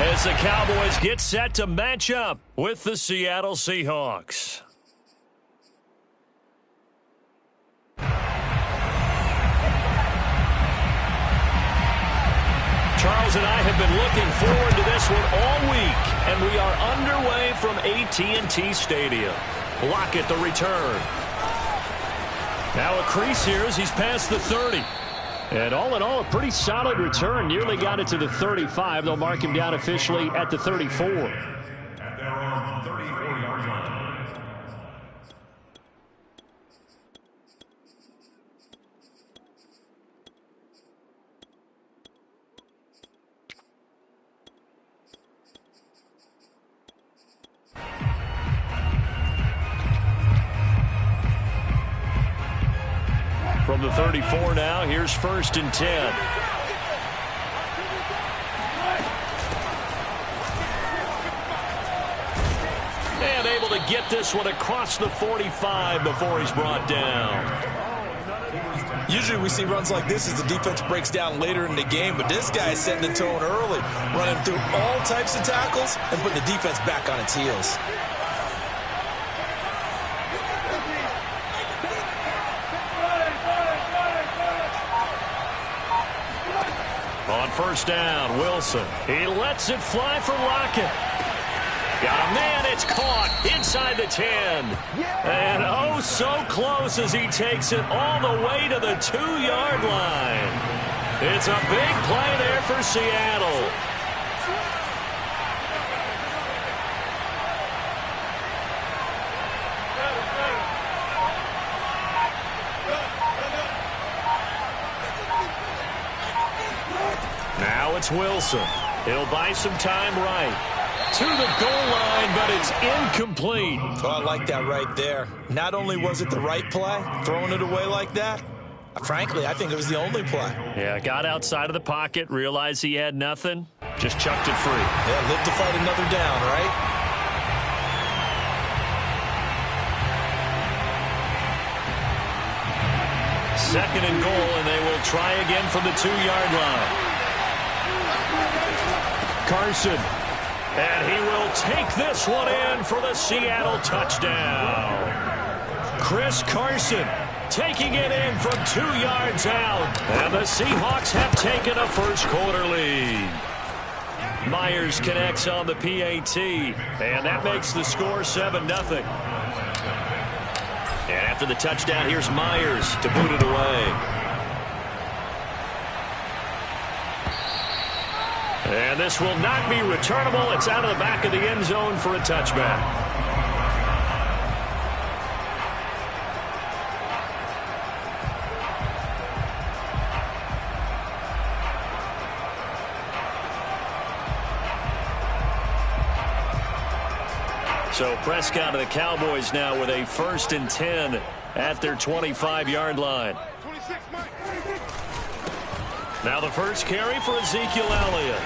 as the Cowboys get set to match up with the Seattle Seahawks. Charles and I have been looking forward to this one all week, and we are underway from AT&T Stadium. Lockett the return. Now a crease here as he's past the 30. And all in all, a pretty solid return. Nearly got it to the 35. They'll mark him down officially at the 34. From the 34 now, here's 1st and 10. And able to get this one across the 45 before he's brought down. Usually we see runs like this as the defense breaks down later in the game, but this guy is setting the tone early, running through all types of tackles and putting the defense back on its heels. On 1st down, Wilson. He lets it fly for Lockett. Got a man, it's caught inside the 10. And oh, so close as he takes it all the way to the 2-yard line. It's a big play there for Seattle. Now it's Wilson. He'll buy some time right. To the goal line, but it's incomplete. Oh, I like that right there. Not only was it the right play, throwing it away like that, frankly, I think it was the only play. Yeah, got outside of the pocket, realized he had nothing, just chucked it free. Yeah, live to fight another down, right? Second and goal, and they will try again from the 2-yard line. Carson. And he will take this one in for the Seattle touchdown. Chris Carson taking it in from 2 yards out. And the Seahawks have taken a first-quarter lead. Myers connects on the PAT. And that makes the score 7-0. And after the touchdown, here's Myers to boot it away. And this will not be returnable. It's out of the back of the end zone for a touchback. So Prescott and the Cowboys now with a 1st and 10 at their 25-yard line. Now the first carry for Ezekiel Elliott.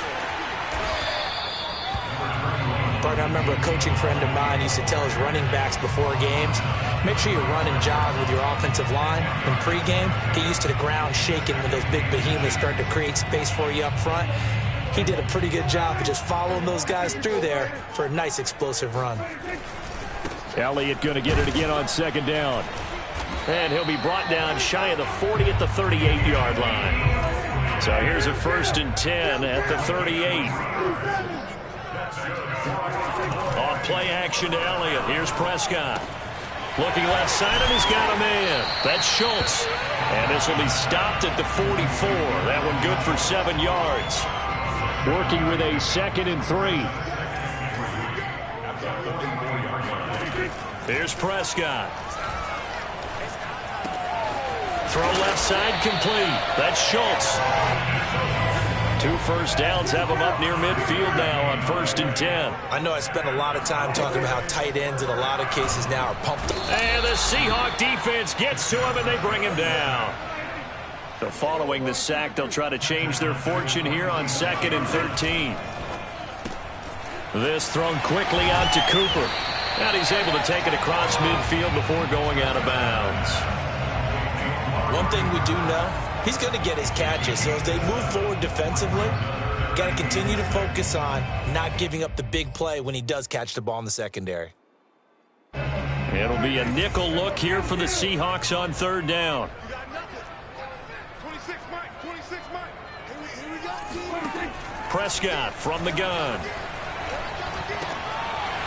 Partner, I remember a coaching friend of mine used to tell his running backs before games, make sure you run and jog with your offensive line. In pregame, get used to the ground shaking when those big behemoths start to create space for you up front. He did a pretty good job of just following those guys through there for a nice explosive run. Elliott going to get it again on 2nd down. And he'll be brought down shy of the 40 at the 38-yard line. So here's a 1st and 10 at the 38. Off play action to Elliott. Here's Prescott. Looking left side, and he's got a man. That's Schultz. And this will be stopped at the 44. That one good for 7 yards. Working with a 2nd and 3. Here's Prescott. Throw left side complete. That's Schultz. 2 first downs have him up near midfield now on 1st and 10. I know I spent a lot of time talking about how tight ends in a lot of cases now are pumped up. And the Seahawk defense gets to him, and they bring him down. So following the sack, they'll try to change their fortune here on 2nd and 13. This thrown quickly out to Cooper. And he's able to take it across midfield before going out of bounds. One thing we do know, he's going to get his catches. So as they move forward defensively, got to continue to focus on not giving up the big play when he does catch the ball in the secondary. It'll be a nickel look here for the Seahawks on third down. Prescott from the gun.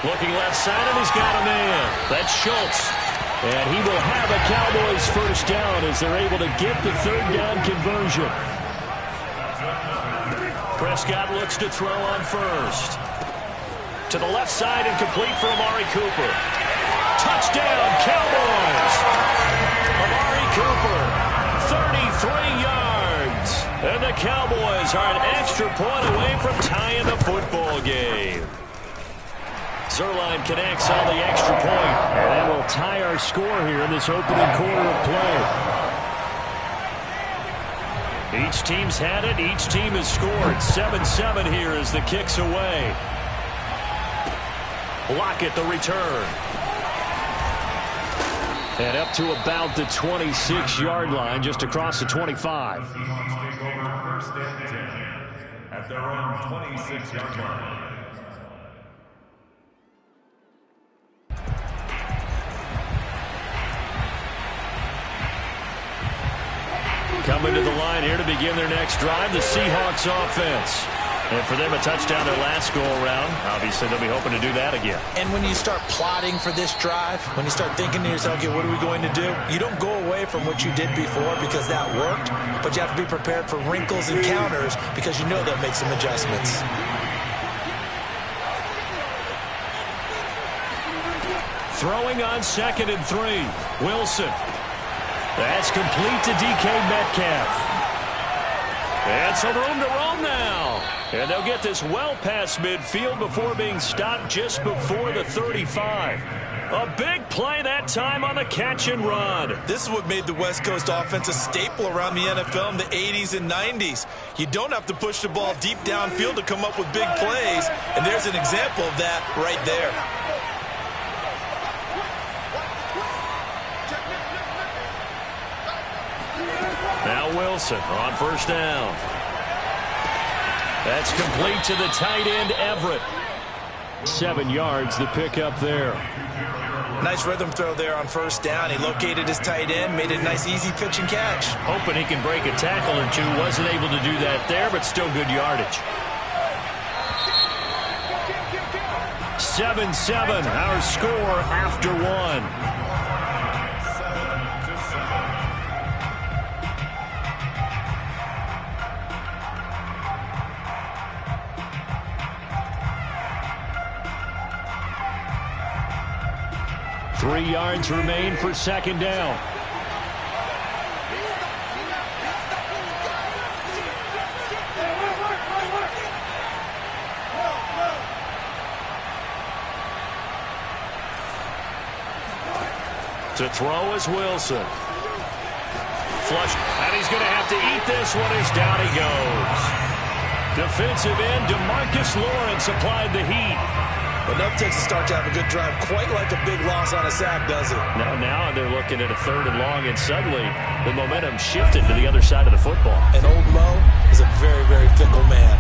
Looking left side, and he's got a man. That's Schultz. And he will have a Cowboys first down as they're able to get the third down conversion. Prescott looks to throw on first. To the left side and complete for Amari Cooper. Touchdown, Cowboys! Amari Cooper, 33 yards. And the Cowboys are an extra point away from tying the football game. Zerline connects on the extra point, and that will tie our score here in this opening quarter of play. Each team's had it. Each team has scored. 7-7 here as the kick's away. Lockett the return. And up to about the 26-yard line, just across the 25. At their own 26-yard line. Coming to the line here to begin their next drive, the Seahawks offense. And for them, a touchdown their last go-around. Obviously, they'll be hoping to do that again. And when you start plotting for this drive, when you start thinking to yourself, okay, what are we going to do? You don't go away from what you did before because that worked, but you have to be prepared for wrinkles and counters because you know they'll make some adjustments. Throwing on 2nd and 3. Wilson. That's complete to DK Metcalf. And some room to roam now. And they'll get this well past midfield before being stopped just before the 35. A big play that time on the catch and run. This is what made the West Coast offense a staple around the NFL in the 80s and 90s. You don't have to push the ball deep downfield to come up with big plays. And there's an example of that right there. Now Wilson on first down. That's complete to the tight end, Everett. 7 yards, the pickup there. Nice rhythm throw there on first down. He located his tight end, made a nice easy pitch and catch. Hoping he can break a tackle or two. Wasn't able to do that there, but still good yardage. 7-7, our score after one. Three yards remain for second down. To throw is Wilson. Flush, and he's going to have to eat this one as down he goes. Defensive end DeMarcus Lawrence applied the heat. Enough takes to start to have a good drive, quite like a big loss on a sack, does it? Now they're looking at a 3rd and long, and suddenly the momentum shifted to the other side of the football. And old Mo is a very, very fickle man.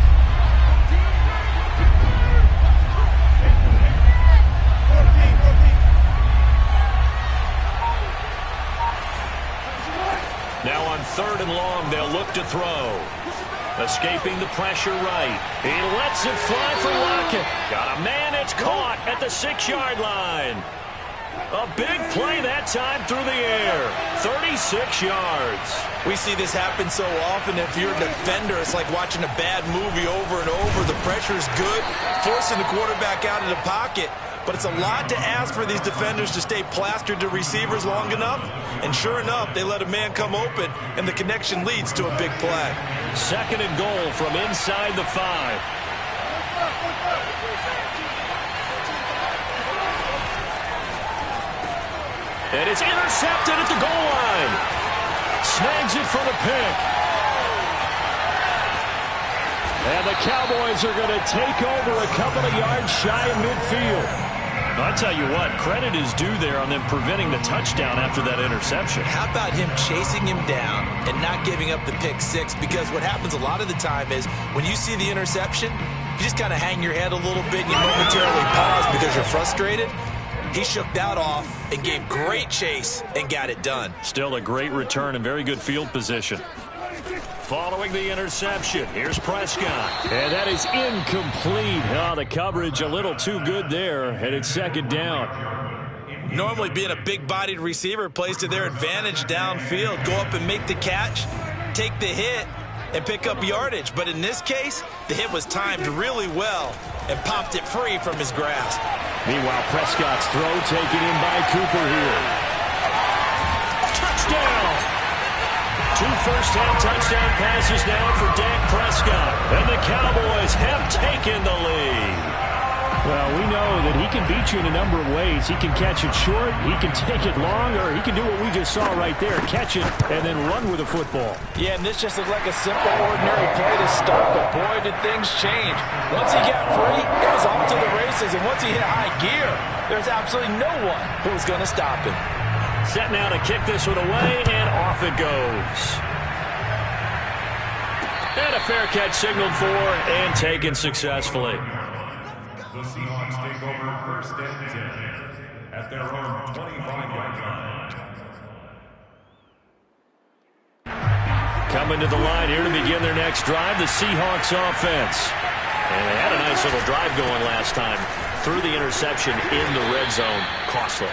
Now on 3rd and long, they'll look to throw. Escaping the pressure right. He lets it fly for Lockett. Got a man, it's caught at the 6-yard line. A big play that time through the air. 36 yards. We see this happen so often. If you're a defender, it's like watching a bad movie over and over. The pressure is good, forcing the quarterback out of the pocket. But it's a lot to ask for these defenders to stay plastered to receivers long enough. And sure enough, they let a man come open, and the connection leads to a big play. 2nd and goal from inside the 5. And it's intercepted at the goal line. Snags it for the pick. And the Cowboys are going to take over a couple of yards shy of midfield. I tell you what, credit is due there on them preventing the touchdown after that interception. How about him chasing him down and not giving up the pick six? Because what happens a lot of the time is when you see the interception, you just kind of hang your head a little bit and you momentarily pause because you're frustrated. He shook that off and gave great chase and got it done. Still a great return and very good field position. Following the interception, here's Prescott. And that is incomplete. Oh, the coverage a little too good there, and it's second down. Normally being a big-bodied receiver plays to their advantage downfield. Go up and make the catch, take the hit, and pick up yardage. But in this case, the hit was timed really well and popped it free from his grasp. Meanwhile, Prescott's throw taken in by Cooper here. Touchdown! 2 first-half touchdown passes now for Dak Prescott. And the Cowboys have taken the lead. Well, we know that he can beat you in a number of ways. He can catch it short, he can take it long, or he can do what we just saw right there, catch it and then run with the football. Yeah, and this just looked like a simple, ordinary play to start, but boy, did things change. Once he got free, it was off to the races, and once he hit high gear, there's absolutely no one who was going to stop him. Set now to kick this one away, and off it goes. And a fair catch signaled for and taken successfully. The Seahawks take over first and 10 at their own 25-yard line. Coming to the line here to begin their next drive, the Seahawks offense. And they had a nice little drive going last time. Through the interception in the red zone, costly.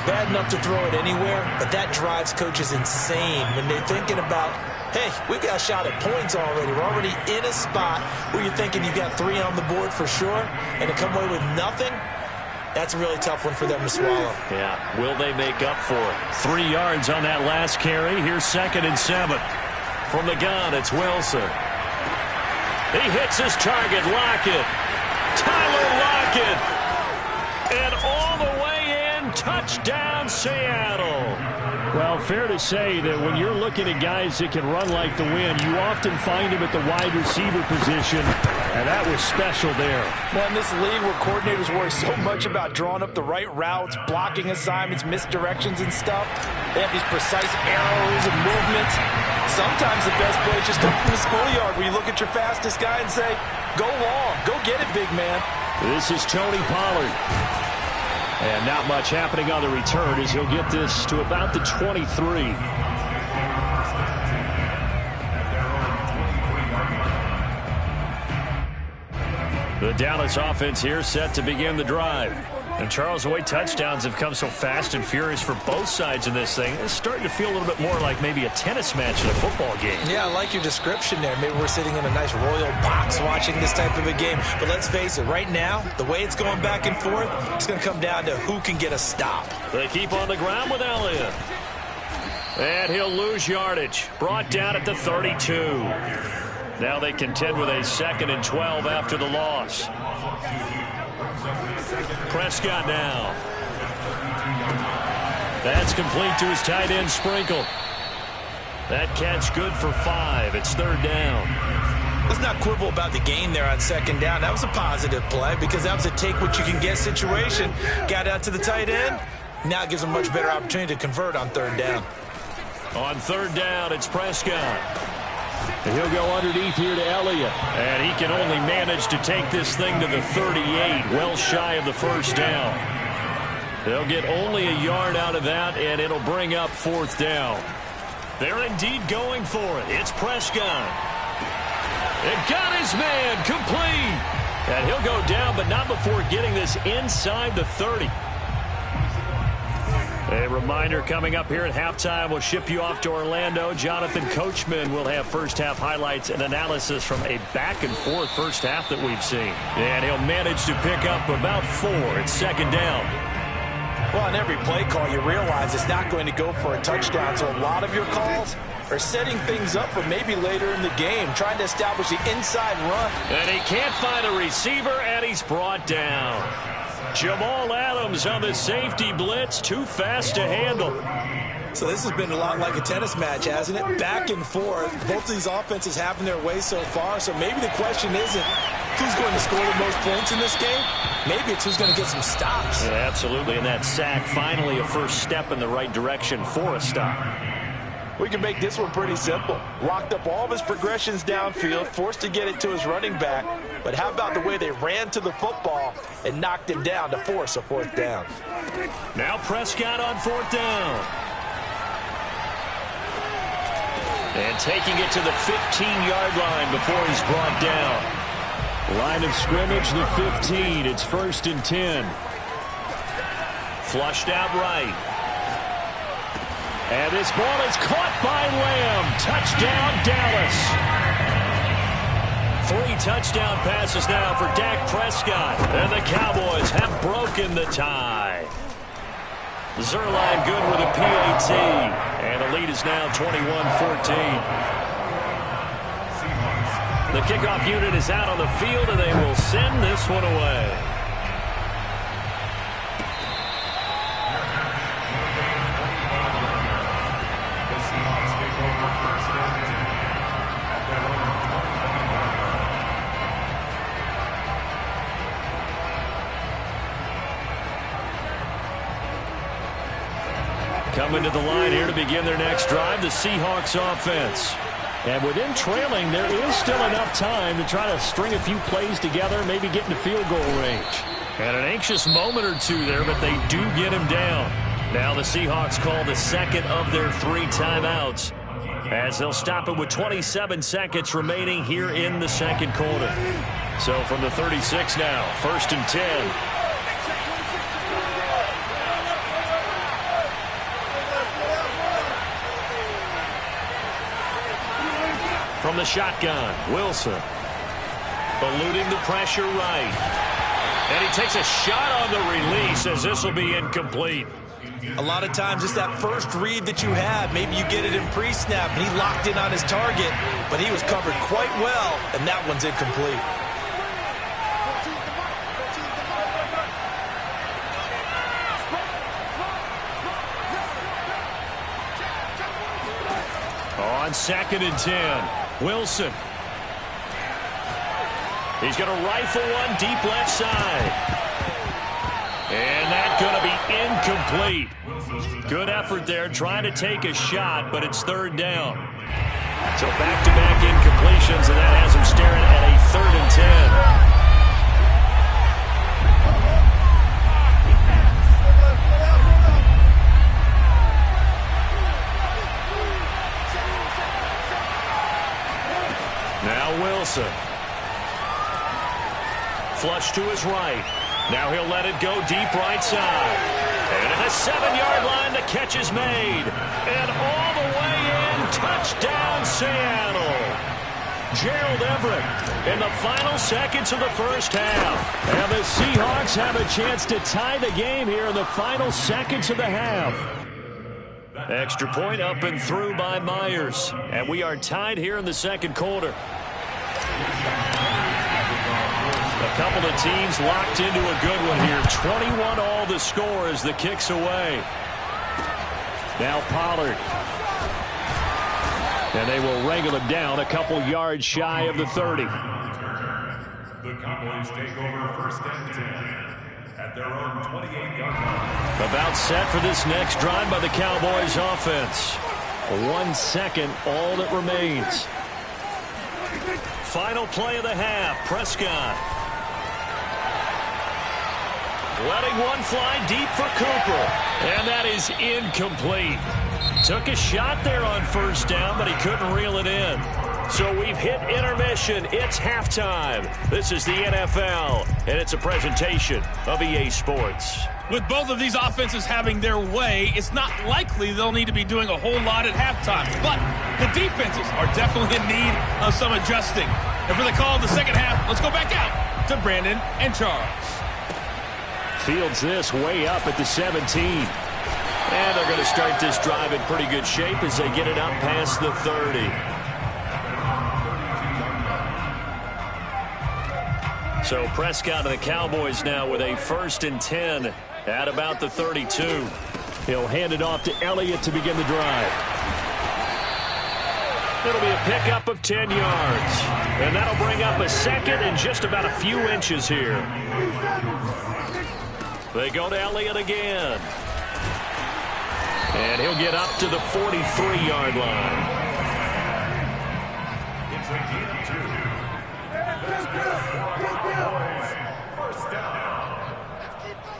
Bad enough to throw it anywhere, but that drives coaches insane when they're thinking about, hey, we've got a shot at points already. We're already in a spot where you're thinking you got 3 on the board for sure, and to come away with nothing, that's a really tough one for them to swallow. Yeah, will they make up for it? 3 yards on that last carry. Here's 2nd and 7. From the gun, it's Wilson. He hits his target, Lockett. Tyler Lockett. And all the way in, touchdown Seattle. Well, fair to say that when you're looking at guys that can run like the wind, you often find them at the wide receiver position, and that was special there. Well, in this league where coordinators worry so much about drawing up the right routes, blocking assignments, misdirections and stuff, they have these precise arrows and movements. Sometimes the best plays just come from the schoolyard where you look at your fastest guy and say, go long, go get it, big man. This is Tony Pollard. And not much happening on the return as he'll get this to about the 23. The Dallas offense here set to begin the drive. And Charles, the way touchdowns have come so fast and furious for both sides in this thing, it's starting to feel a little bit more like maybe a tennis match in a football game. Yeah, I like your description there. Maybe we're sitting in a nice royal box watching this type of a game. But let's face it, right now, the way it's going back and forth, it's going to come down to who can get a stop. They keep on the ground with Elliott. And he'll lose yardage. Brought down at the 32. Now they contend with a 2nd and 12 after the loss. Prescott now. That's complete to his tight end, Sprinkle. That catch good for 5. It's 3rd down. Let's not quibble about the gain there on 2nd down. That was a positive play because that was a take-what-you-can-get situation. Got out to the tight end. Now it gives him a much better opportunity to convert on 3rd down. On 3rd down, it's Prescott. And he'll go underneath here to Elliott. And he can only manage to take this thing to the 38, well shy of the 1st down. They'll get only a yard out of that, and it'll bring up 4th down. They're indeed going for it. It's Prescott. It got his man complete. And he'll go down, but not before getting this inside the 30. A reminder coming up here at halftime. We'll ship you off to Orlando. Jonathan Coachman will have first-half highlights and analysis from a back-and-forth first half that we've seen. And he'll manage to pick up about 4. It's 2nd down. Well, on every play call, you realize it's not going to go for a touchdown. So a lot of your calls are setting things up for maybe later in the game, trying to establish the inside run. And he can't find a receiver, and he's brought down. Jamal Adams on the safety blitz, too fast to handle. So this has been a lot like a tennis match, hasn't it? Back and forth. Both of these offenses having their way so far. So maybe the question isn't who's going to score the most points in this game. Maybe it's who's going to get some stops. Yeah, absolutely. And that sack, finally a first step in the right direction for a stop. We can make this one pretty simple. Locked up all of his progressions downfield, forced to get it to his running back. But how about the way they ran to the football and knocked him down to force a fourth down? Now Prescott on fourth down. And taking it to the 15-yard line before he's brought down. Line of scrimmage, the 15. It's 1st and 10. Flushed out right. And this ball is caught by Lamb. Touchdown, Dallas. 3 touchdown passes now for Dak Prescott. And the Cowboys have broken the tie. Zerline good with a PAT. And the lead is now 21-14. The kickoff unit is out on the field, and they will send this one away. Coming to the line here to begin their next drive, the Seahawks offense. And with them trailing, there is still enough time to try to string a few plays together, maybe get into field goal range. And an anxious moment or two there, but they do get him down. Now the Seahawks call the second of their 3 timeouts, as they'll stop it with 27 seconds remaining here in the second quarter. So from the 36 now, 1st and 10. From the shotgun, Wilson. Eluding the pressure right. And he takes a shot on the release as this will be incomplete. A lot of times it's that first read that you have. Maybe you get it in pre-snap and he locked in on his target, but he was covered quite well, and that one's incomplete. On 2nd and 10. Wilson. He's going to rifle one deep left side. And that's going to be incomplete. Good effort there trying to take a shot, but it's 3rd down. So back-to-back incompletions, and that has him staring at a 3rd and 10. Wilson. Flush to his right. Now he'll let it go deep right side. And at the 7-yard line, the catch is made. And all the way in, touchdown Seattle. Gerald Everett in the final seconds of the first half. And the Seahawks have a chance to tie the game here in the final seconds of the half. Extra point up and through by Myers. And we are tied here in the second quarter. A couple of teams locked into a good one here. 21 all the score as the kick's away. Now Pollard. And they will wrangle him down a couple yards shy of the 30. The Cowboys take over 1st and 10 at their own 28-yard line. About set for this next drive by the Cowboys offense. 1 second, all that remains. Final play of the half, Prescott. Letting one fly deep for Cooper. And that is incomplete. Took a shot there on 1st down, but he couldn't reel it in. So we've hit intermission. It's halftime. This is the NFL, and it's a presentation of EA Sports. With both of these offenses having their way, it's not likely they'll need to be doing a whole lot at halftime. But the defenses are definitely in need of some adjusting. And for the call of the second half, let's go back out to Brandon and Charles. Fields this way up at the 17. And they're going to start this drive in pretty good shape as they get it up past the 30. So Prescott and the Cowboys now with a 1st and 10 at about the 32. He'll hand it off to Elliott to begin the drive. It'll be a pickup of 10 yards. And that'll bring up a second and just about a few inches here. They go to Elliott again. And he'll get up to the 43-yard line. It's a game 2. First down.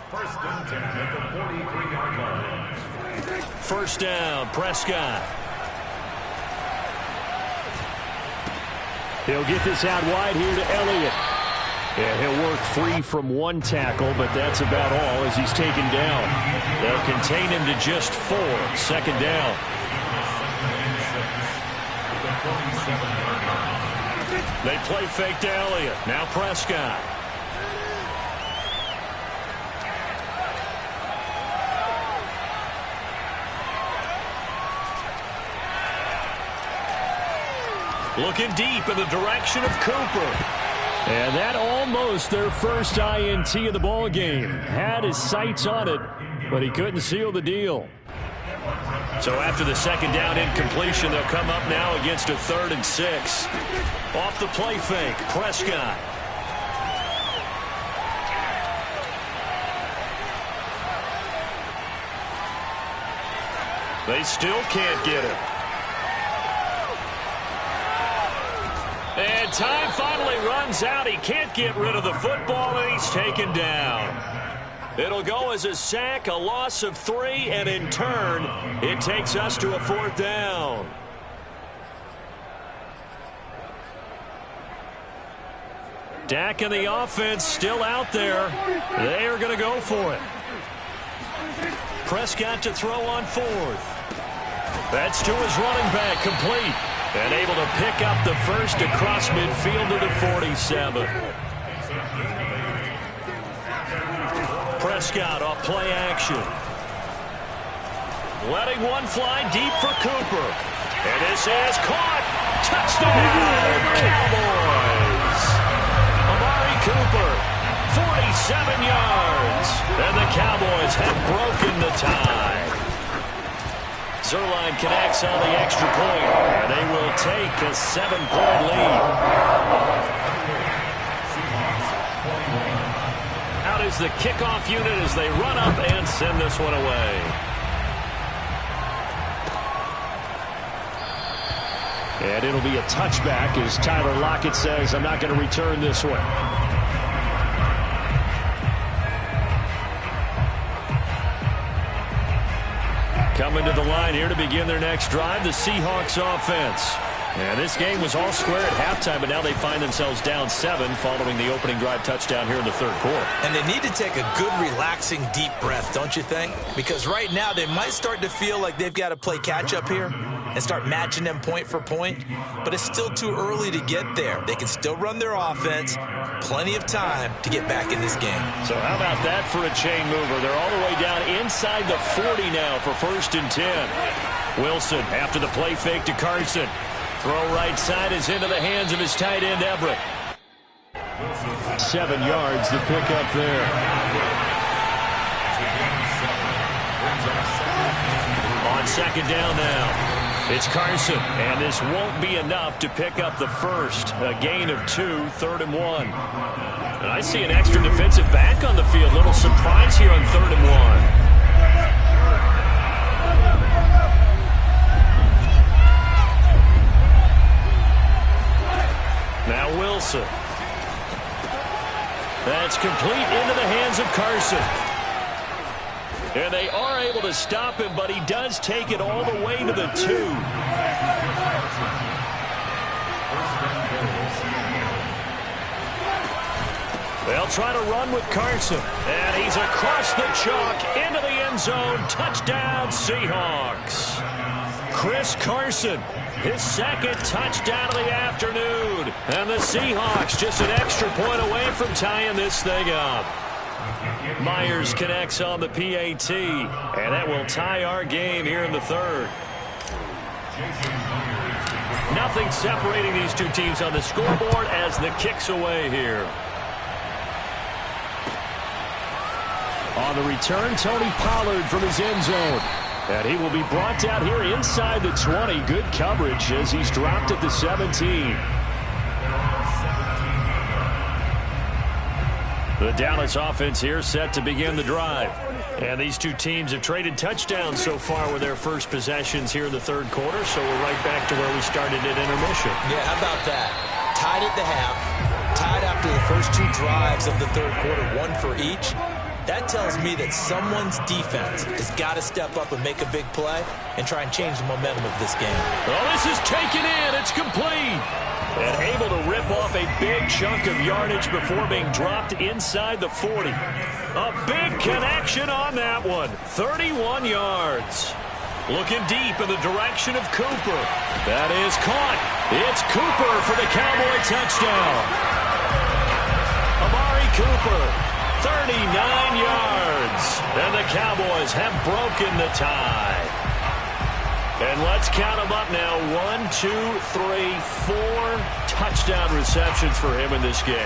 First and 10 at the 43-yard line. First down, Prescott. He'll get this out wide here to Elliott. And he'll work free from one tackle, but that's about all as he's taken down. They'll contain him to just 4. Second down. They play fake to Elliott. Now Prescott. Looking deep in the direction of Cooper. And that almost their first INT of the ball game. Had his sights on it, but he couldn't seal the deal. So after the second down incompletion, they'll come up now against a 3rd and 6. Off the play fake, Prescott. They still can't get him. And time finally runs out. He can't get rid of the football, and he's taken down. It'll go as a sack, a loss of 3, and in turn, it takes us to a 4th down. Dak and the offense still out there. They are going to go for it. Prescott to throw on 4th. That's to his running back, complete. And able to pick up the first across midfield to the 47. Prescott off play action. Letting one fly deep for Cooper. And this is caught. Touchdown, Cowboys. Amari Cooper, 47 yards. And the Cowboys have broken the tie. Zerline connects on the extra point, and they will take a 7-point lead. Out is the kickoff unit as they run up and send this one away. And it'll be a touchback as Tyler Lockett says, I'm not going to return this one. Coming to the line here to begin their next drive, the Seahawks offense. And this game was all square at halftime, but now they find themselves down 7 following the opening drive touchdown here in the 3rd quarter. And they need to take a good, relaxing, deep breath, don't you think? Because right now they might start to feel like they've got to play catch-up here and start matching them point for point. But it's still too early to get there. They can still run their offense. Plenty of time to get back in this game. So how about that for a chain mover? They're all the way down inside the 40 now for 1st and 10. Wilson after the play fake to Carson. Throw right side is into the hands of his tight end, Everett. 7 yards to pick up there. On second down now. It's Carson, and this won't be enough to pick up the first. A gain of 2, 3rd and 1. And I see an extra defensive back on the field. Little surprise here on 3rd and 1. Now Wilson. That's complete into the hands of Carson. And they are able to stop him, but he does take it all the way to the 2. They'll try to run with Carson. And he's across the chalk into the end zone. Touchdown, Seahawks. Chris Carson, his 2nd touchdown of the afternoon. And the Seahawks just an extra point away from tying this thing up. Myers connects on the PAT, and that will tie our game here in the 3rd. Nothing separating these two teams on the scoreboard as the kick's away here. On the return, Tony Pollard from his end zone. And he will be brought down here inside the 20. Good coverage as he's dropped at the 17. The Dallas offense here set to begin the drive. And these two teams have traded touchdowns so far with their first possessions here in the third quarter, so we're right back to where we started at intermission. Yeah, how about that? Tied at the half, tied after the first two drives of the third quarter, one for each. That tells me that someone's defense has got to step up and make a big play and try and change the momentum of this game. Well, this is taken in. It's complete. And able to rip off a big chunk of yardage before being dropped inside the 40. A big connection on that one. 31 yards. Looking deep in the direction of Cooper. That is caught. It's Cooper for the Cowboy touchdown. Amari Cooper, 39 yards. And the Cowboys have broken the tie. And let's count them up now. 1, 2, 3, 4 touchdown receptions for him in this game.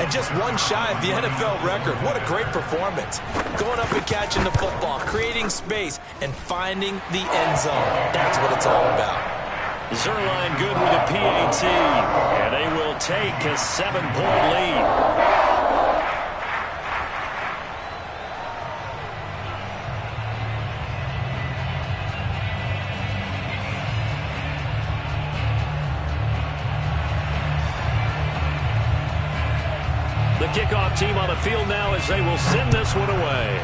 And just one shy of the NFL record. What a great performance. Going up and catching the football, creating space, and finding the end zone. That's what it's all about. Zerline good with a PAT. And they will take a 7-point lead. The kickoff team on the field now as they will send this one away.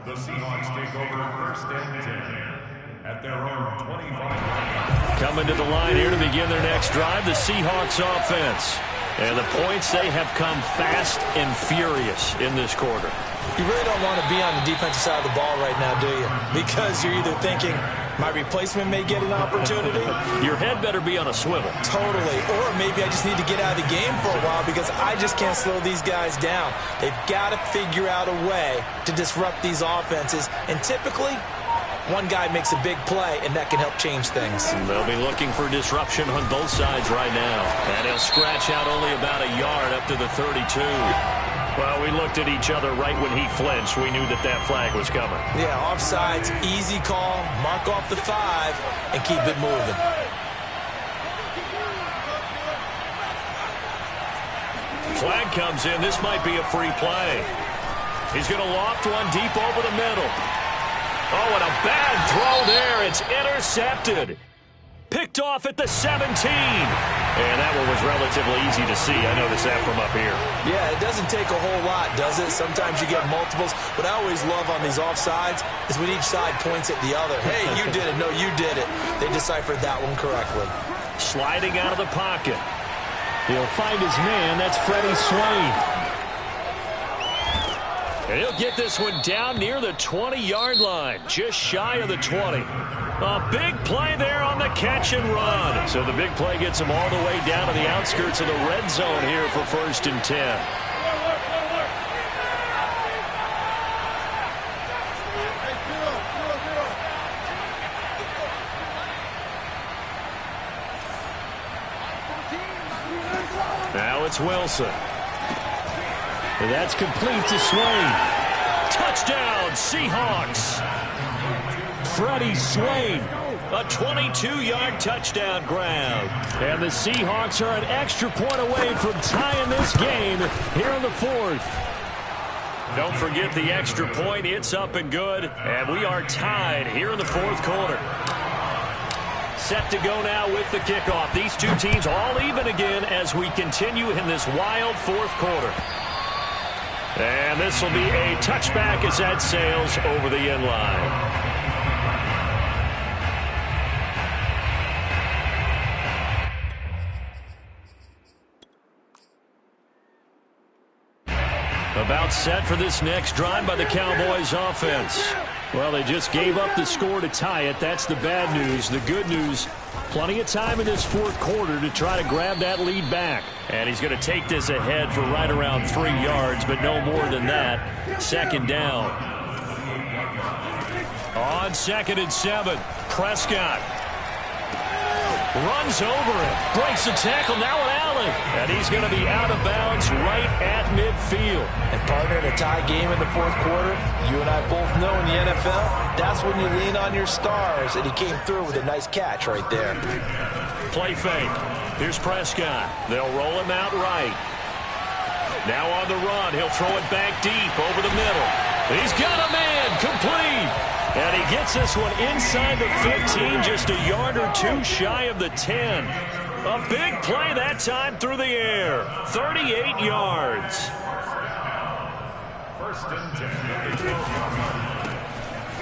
The Seahawks take over first and 10 at their own 25. Coming to the line here to begin their next drive, the Seahawks offense. And the points, they have come fast and furious in this quarter. You really don't want to be on the defensive side of the ball right now, do you? Because you're either thinking, my replacement may get an opportunity. Your head better be on a swivel. Totally. Or maybe I just need to get out of the game for a while because I just can't slow these guys down. They've got to figure out a way to disrupt these offenses. And typically, one guy makes a big play, and that can help change things. They'll be looking for disruption on both sides right now. And he'll scratch out only about a yard up to the 32. Well, we looked at each other right when he flinched. We knew that that flag was coming. Yeah, offsides, easy call, mark off the 5, and keep it moving. Flag comes in. This might be a free play. He's going to loft one deep over the middle. Oh, and a bad throw there. It's intercepted. Picked off at the 17. And that one was relatively easy to see. I noticed that from up here. Yeah, it doesn't take a whole lot, does it? Sometimes you get multiples. What I always love on these offsides is when each side points at the other. Hey, you did it. No, you did it. They deciphered that one correctly. Sliding out of the pocket. He'll find his man. That's Freddie Swain. And he'll get this one down near the 20-yard line, just shy of the 20. A big play there on the catch and run. So the big play gets him all the way down to the outskirts of the red zone here for first and 10. Now it's Wilson. And that's complete to Swain. Touchdown, Seahawks. Freddie Swain, a 22-yard touchdown grab. And the Seahawks are an extra point away from tying this game here in the fourth. Don't forget the extra point. It's up and good. And we are tied here in the fourth quarter. Set to go now with the kickoff. These two teams all even again as we continue in this wild fourth quarter. And this will be a touchback as that sails over the end line. About set for this next drive by the Cowboys offense. Well, they just gave up the score to tie it. That's the bad news. The good news, plenty of time in this fourth quarter to try to grab that lead back. And he's going to take this ahead for right around 3 yards, but no more than that. Second down. On 2nd and 7, Prescott. Runs over it. Breaks the tackle. Now an alley. And he's going to be out of bounds right at midfield. And partner, in a tie game in the fourth quarter, you and I both know in the NFL, that's when you lean on your stars. And he came through with a nice catch right there. Play fake. Here's Prescott. They'll roll him out right. Now on the run. He'll throw it back deep over the middle. He's got a man. Complete. And he gets this one inside the 15, just a yard or two shy of the 10. A big play that time through the air. 38 yards. First and 10.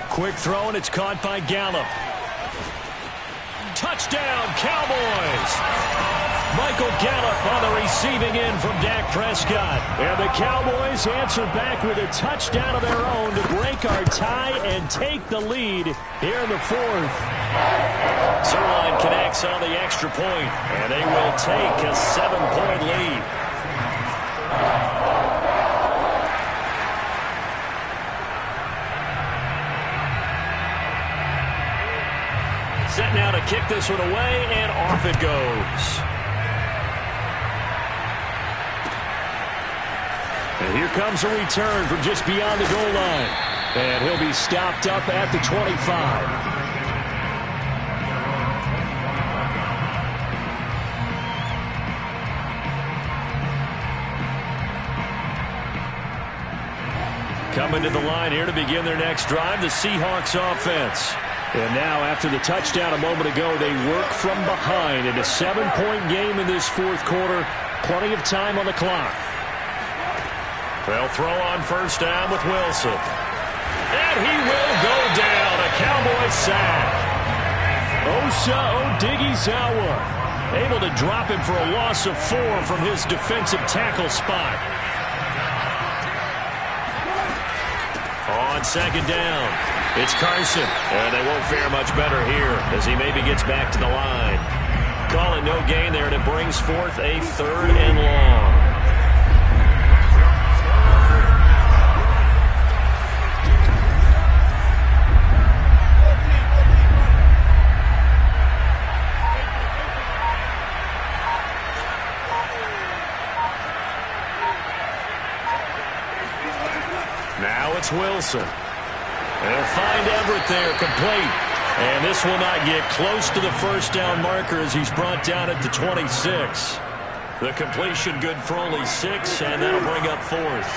Quick throw, and it's caught by Gallup. Touchdown, Cowboys. Michael Gallup on the receiving end from Dak Prescott. And the Cowboys answer back with a touchdown of their own to break our tie and take the lead here in the fourth. Zerline connects on the extra point, and they will take a 7-point lead. Set now to kick this one away, and off it goes. And here comes a return from just beyond the goal line. And he'll be stopped up at the 25. Coming to the line here to begin their next drive, the Seahawks offense. And now, after the touchdown a moment ago, they work from behind in a 7-point game in this fourth quarter. Plenty of time on the clock. They'll throw on first down with Wilson. And he will go down. A Cowboy sack. Osa Odighizuwa able to drop him for a loss of 4 from his defensive tackle spot. On second down, it's Carson. And they won't fare much better here as he maybe gets back to the line. Calling no gain there, and it brings forth a 3rd and long. Now it's Wilson. They'll find Everett there, complete. And this will not get close to the first down marker as he's brought down at the 26. The completion good for only 6, and that'll bring up 4th.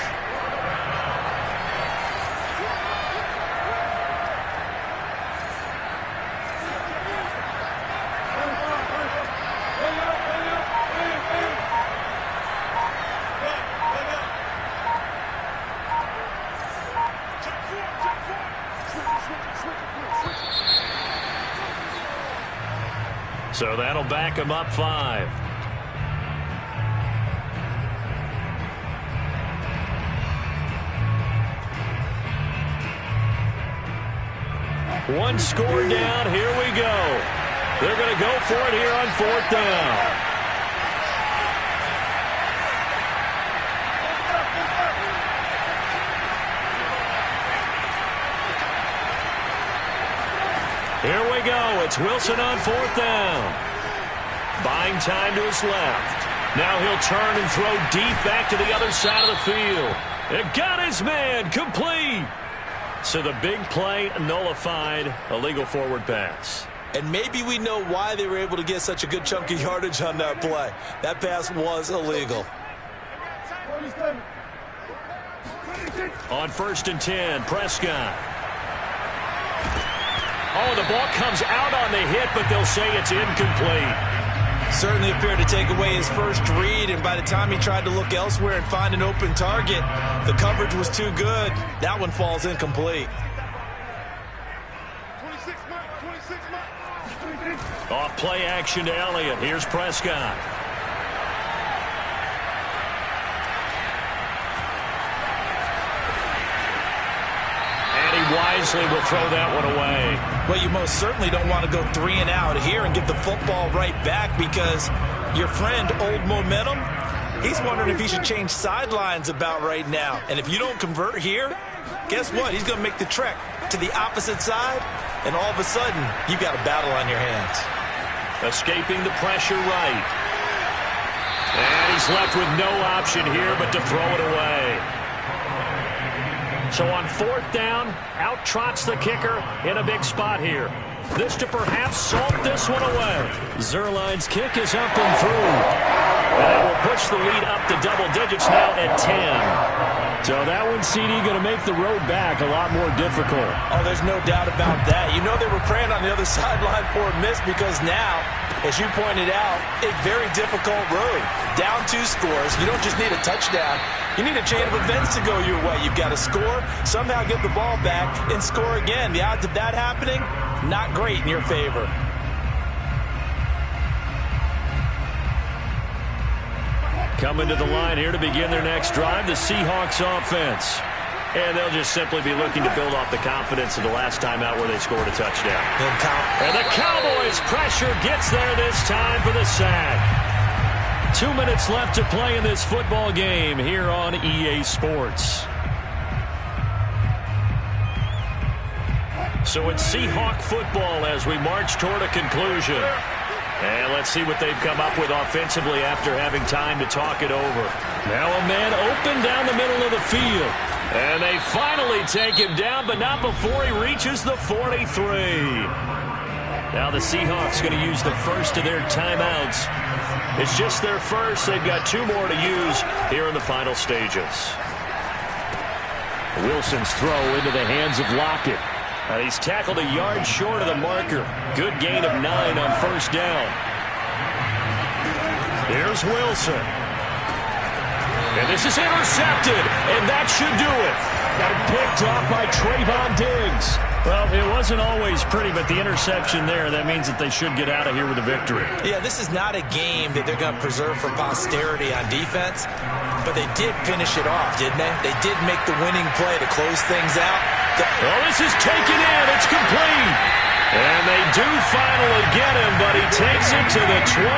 So that'll back him up 5. One score down. Here we go. They're going to go for it here on 4th down. Here we go. It's Wilson on 4th down. Buying time to his left. Now he'll turn and throw deep back to the other side of the field. It got his man. Complete. So the big play nullified. A legal forward pass. And maybe we know why they were able to get such a good chunk of yardage on that play. That pass was illegal. On 1st and 10, Prescott. Oh, the ball comes out on the hit, but they'll say it's incomplete. Certainly appeared to take away his first read, and by the time he tried to look elsewhere and find an open target, the coverage was too good. That one falls incomplete. Off play action to Elliott. Here's Prescott. Wisely will throw that one away. Well, you most certainly don't want to go 3 and out here and get the football right back, because your friend, Old Momentum, he's wondering if he should change sidelines about right now. And if you don't convert here, guess what? He's going to make the trek to the opposite side, and all of a sudden, you've got a battle on your hands. Escaping the pressure right. And he's left with no option here but to throw it away. So on 4th down, out trots the kicker in a big spot here. This to perhaps salt this one away. Zerline's kick is up and through. And that will push the lead up to double digits now at 10. So that one, CD, going to make the road back a lot more difficult. Oh, there's no doubt about that. You know they were praying on the other sideline for a miss because now, as you pointed out, a very difficult road. Down 2 scores. You don't just need a touchdown. You need a chain of events to go your way. You've got to score, somehow get the ball back, and score again. The odds of that happening, not great in your favor. Coming to the line here to begin their next drive, the Seahawks offense. And they'll just simply be looking to build off the confidence of the last time out where they scored a touchdown. And the Cowboys' pressure gets there this time for the sack. 2 minutes left to play in this football game here on EA Sports. So it's Seahawk football as we march toward a conclusion. And let's see what they've come up with offensively after having time to talk it over. Now a man open down the middle of the field. And they finally take him down, but not before he reaches the 43. Now the Seahawks going to use the first of their timeouts. It's just their first. They've got 2 more to use here in the final stages. Wilson's throw into the hands of Lockett. He's tackled a yard short of the marker. Good gain of 9 on 1st down. Here's Wilson. And this is intercepted, and that should do it. Got it picked off by Trayvon Diggs. Well, it wasn't always pretty, but the interception there, that means that they should get out of here with a victory. Yeah, this is not a game that they're going to preserve for posterity on defense, but they did finish it off, didn't they? They did make the winning play to close things out. Oh, this is taken in. It's complete. And they do finally get him, but he takes it to the 25.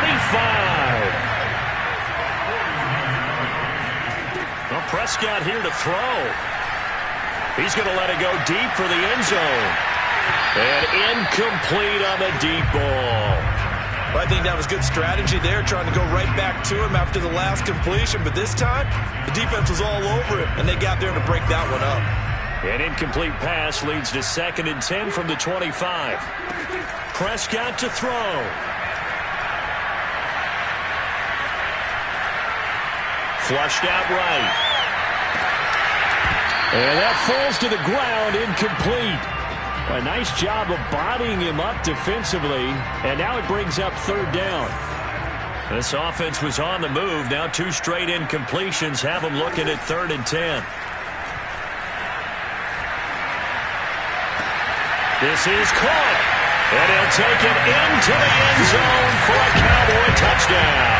Well, Prescott here to throw. He's going to let it go deep for the end zone. And incomplete on the deep ball. Well, I think that was good strategy there, trying to go right back to him after the last completion. But this time, the defense was all over it, and they got there to break that one up. An incomplete pass leads to 2nd and 10 from the 25. Prescott to throw. Flushed out right. And that falls to the ground, incomplete. A nice job of bodying him up defensively, and now it brings up 3rd down. This offense was on the move. Now 2 straight incompletions have them looking at 3rd and 10. This is caught, and he'll take it into the end zone for a Cowboy touchdown.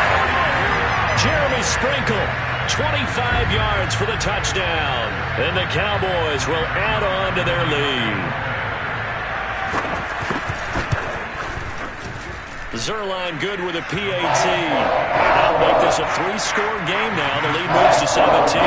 Jeremy Sprinkle, 25 yards for the touchdown. And the Cowboys will add on to their lead. Zerline good with a PAT. That'll make this a 3-score game now. The lead moves to 17.